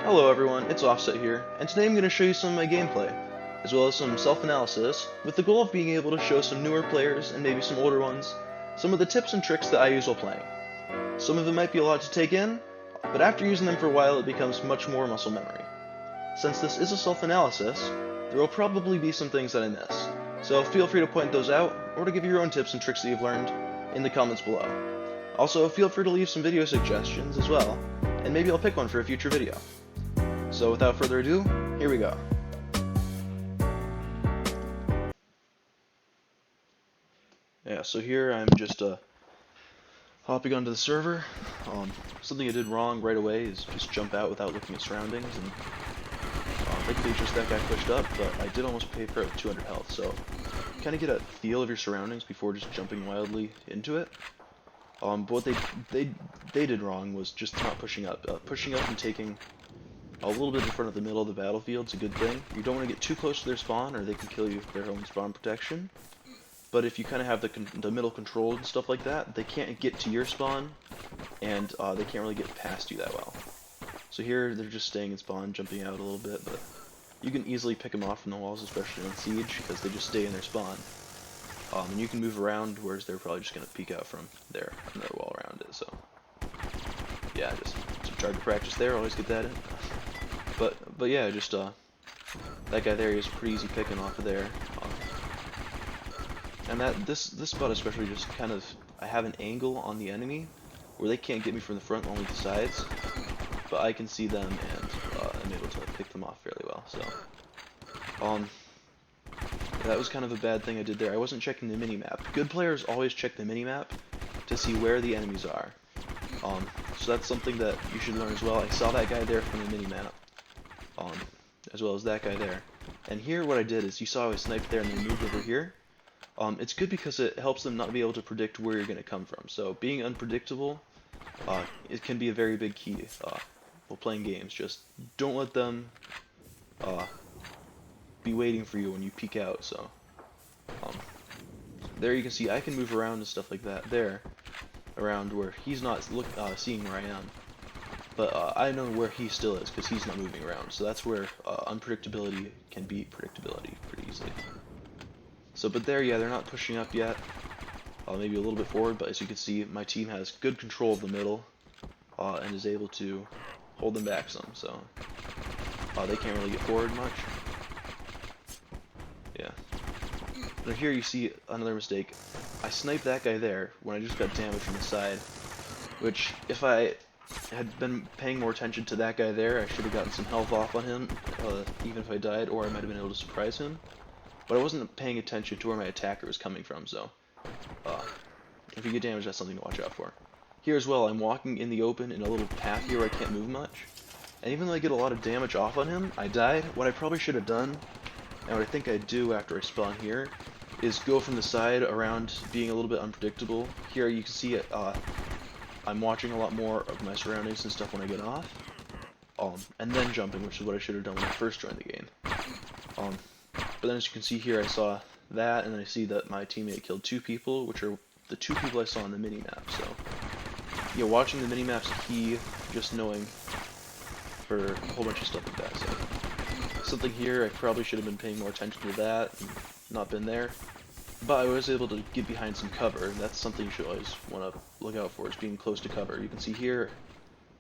Hello everyone, it's 0ffset here, and today I'm going to show you some of my gameplay, as well as some self-analysis, with the goal of being able to show some newer players, and maybe some older ones, some of the tips and tricks that I use while playing. Some of it might be a lot to take in, but after using them for a while it becomes much more muscle memory. Since this is a self-analysis, there will probably be some things that I miss, so feel free to point those out, or to give your own tips and tricks that you've learned in the comments below. Also, feel free to leave some video suggestions as well, and maybe I'll pick one for a future video. So without further ado, here we go. Yeah, so here I'm just hopping onto the server. Something I did wrong right away is just jump out without looking at surroundings, and thankfully just that guy pushed up, but I did almost pay for it with 200 health, so kind of get a feel of your surroundings before just jumping wildly into it. But what they did wrong was just not pushing up. Pushing up and taking a little bit in front of the middle of the battlefield is a good thing. You don't want to get too close to their spawn, or they can kill you with their own spawn protection. But if you kind of have the middle controlled and stuff like that, they can't get to your spawn, and they can't really get past you that well. So here they're just staying in spawn, jumping out a little bit, but you can easily pick them off from the walls, especially on siege, because they just stay in their spawn. And you can move around, whereas they're probably just going to peek out from there, another wall around it. So yeah, just some target practice there. Always get that in. But yeah, just that guy there is pretty easy picking off of there. And this spot especially, just kind of, I have an angle on the enemy where they can't get me from the front, only the sides, but I can see them, and I'm able to pick them off fairly well. So that was kind of a bad thing I did there. I wasn't checking the mini-map. Good players always check the mini-map to see where the enemies are. So that's something that you should learn as well. I saw that guy there from the mini-map, as well as that guy there. And here what I did is, you saw I sniped there and then moved over here. It's good because it helps them not be able to predict where you're going to come from. So being unpredictable, it can be a very big key while playing games. Just don't let them be waiting for you when you peek out. So there you can see I can move around and stuff like that there, around where he's not seeing where I am, but I know where he still is because he's not moving around. So that's where unpredictability can beat predictability pretty easily. So, but there, yeah, they're not pushing up yet, maybe a little bit forward, but as you can see, my team has good control of the middle, and is able to hold them back some, so they can't really get forward much. Yeah. Now here you see another mistake. I sniped that guy there when I just got damaged from the side, which, if I had been paying more attention to that guy there, I should have gotten some health off on him, even if I died, or I might have been able to surprise him. But I wasn't paying attention to where my attacker was coming from, so if you get damaged, that's something to watch out for. Here as well, I'm walking in the open in a little path here where I can't move much, and even though I get a lot of damage off on him, I died. What I probably should have done, and what I think I do after I spawn here, is go from the side around being a little bit unpredictable. Here you can see I'm watching a lot more of my surroundings and stuff when I get off, and then jumping, which is what I should have done when I first joined the game. But then as you can see here, I saw that, and then I see that my teammate killed 2 people, which are the 2 people I saw on the mini-map. So yeah, watching the mini-map's key, just knowing for a whole bunch of stuff like that. So something here, I probably should have been paying more attention to that, and not been there. But I was able to get behind some cover, and that's something you should always want to look out for, is being close to cover. You can see here,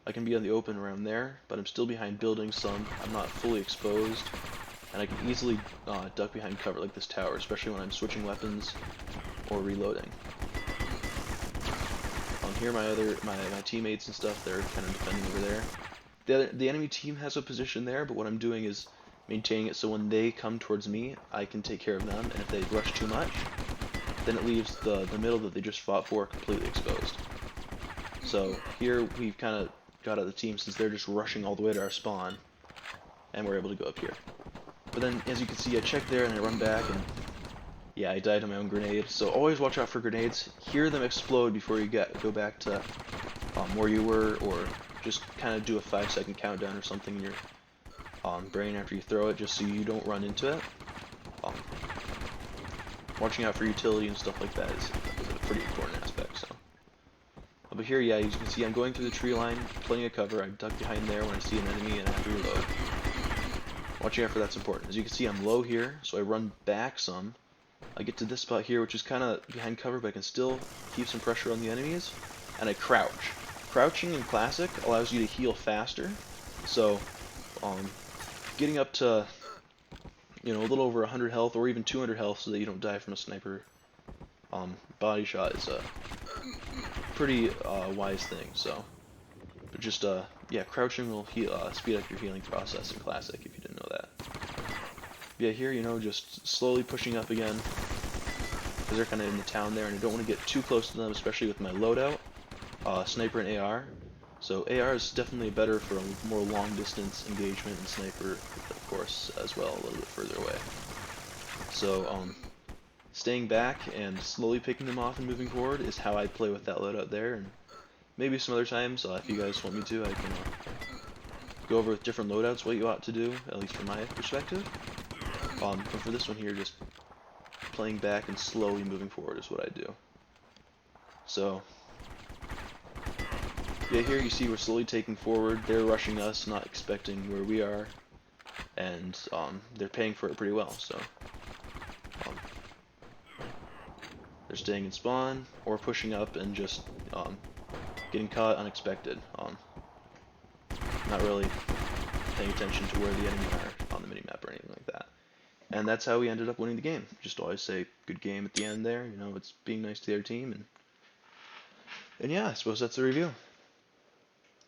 I can be on the open around there, but I'm still behind buildings some. I'm not fully exposed. And I can easily duck behind cover like this tower, especially when I'm switching weapons or reloading. Here my teammates and stuff, they're kind of defending over there. The enemy team has a position there, but what I'm doing is maintaining it so when they come towards me, I can take care of them, and if they rush too much, then it leaves the middle that they just fought for completely exposed. So here we've kind of got out the team since they're just rushing all the way to our spawn, and we're able to go up here. But then, as you can see, I check there and I run back, and yeah, I died on my own grenade. So always watch out for grenades. Hear them explode before you go back to where you were, or just kind of do a 5-second countdown or something in your brain after you throw it, just so you don't run into it. Watching out for utility and stuff like that is a pretty important aspect. So, But here, yeah, you can see I'm going through the tree line, plenty of cover. I duck behind there when I see an enemy and I have to reload. Watching out for that's important. As you can see, I'm low here, so I run back some. I get to this spot here, which is kind of behind cover, but I can still keep some pressure on the enemies, and I crouch. Crouching in Classic allows you to heal faster, so getting up to, you know, a little over 100 health or even 200 health so that you don't die from a sniper body shot is a pretty wise thing. So, but just yeah, crouching will speed up your healing process in Classic if you didn't know that. Yeah, here, you know, just slowly pushing up again, because they're kind of in the town there, and I don't want to get too close to them, especially with my loadout, sniper and AR. So AR is definitely better for a more long-distance engagement, and sniper, of course, as well, a little bit further away. So, staying back and slowly picking them off and moving forward is how I play with that loadout there, and maybe some other times, if you guys want me to, I can go over with different loadouts what you ought to do, at least from my perspective. But for this one here, just playing back and slowly moving forward is what I do. So, yeah, here you see we're slowly taking forward. They're rushing us, not expecting where we are, and they're paying for it pretty well. So, they're staying in spawn or pushing up and just getting caught unexpected. Not really paying attention to where the enemy are on the minimap or anything like that. And that's how we ended up winning the game. Just always say good game at the end there. You know, it's being nice to their team, and yeah, I suppose that's the review.